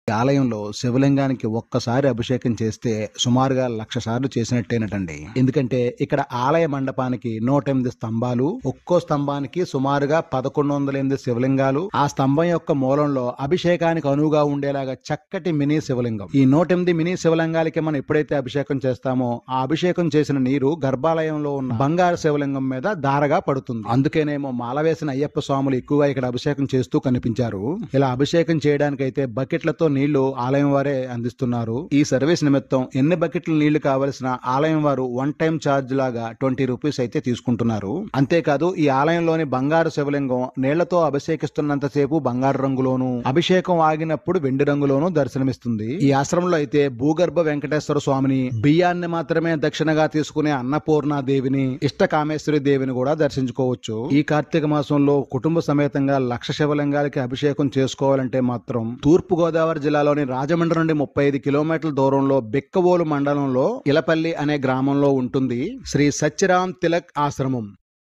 ఈ ఆలయంలో శివలింగానికి ఒక్కసారి అభిషేకం చేస్తే సుమారుగా 1,00,000 సార్లు చేసినట్టేనటండి. ఎందుకంటే ఇక్కడ ఆలయ మండపానికి 108 స్తంభాలు, ఒక్కో స్తంభానికి సుమారుగా 1108 శివలింగాలు, ఆ స్తంభం యొక్క మూలంలో అభిషేకానికి అనువుగా ఉండేలాగా చక్కటి మినీ శివలింగం. ఈ 108 మినీ శివలింగాలకి మనం ఎప్పుడైతే అభిషేకం చేస్తామో ఆ అభిషేకం చేసిన నీరు గర్భాలయంలో ఉన్న బంగారు శివలింగం మీద ధారగా పడుతుంది. అందుకేనేమో మాల వేసిన అయ్యప్ప స్వాములు ఎక్కువగా ఇక్కడ అభిషేకం చేస్తూ కనిపించారు. ఇలా అభిషేకం చేయడానికైతే బకెట్లతో నీళ్లు ఆలయం వారే అందిస్తున్నారు. ఈ సర్వీస్ నిమిత్తం ఎన్ని బకెట్ల నీళ్లు కావలసిన ఆలయం వారు 1 టైం ఛార్జ్ లాగా 20 రూపీస్ అయితే తీసుకుంటున్నారు. అంతేకాదు ఈ ఆలయంలోని బంగారు శివలింగం నీళ్లతో అభిషేకిస్తున్నంతసేపు బంగారు రంగులోను, అభిషేకం ఆగినప్పుడు వెండి రంగులోను దర్శనమిస్తుంది. ఈ ఆశ్రమంలో అయితే భూగర్భ వెంకటేశ్వర స్వామిని, బియ్యాన్ని మాత్రమే దక్షిణగా తీసుకునే అన్నపూర్ణ దేవిని, ఇష్ట కామేశ్వరి దేవిని కూడా దర్శించుకోవచ్చు. ఈ కార్తీక మాసంలో కుటుంబ సమేతంగా 1,00,000 శివలింగాలకి అభిషేకం చేసుకోవాలంటే మాత్రం తూర్పు గోదావరి జిల్లాలోని రాజమండ్రి నుండి 35 కిలోమీటర్ల దూరంలో బిక్కవోలు మండలంలో ఇలపల్లి అనే గ్రామంలో ఉంటుంది శ్రీ సత్యరామ్ తిలక్ ఆశ్రమం.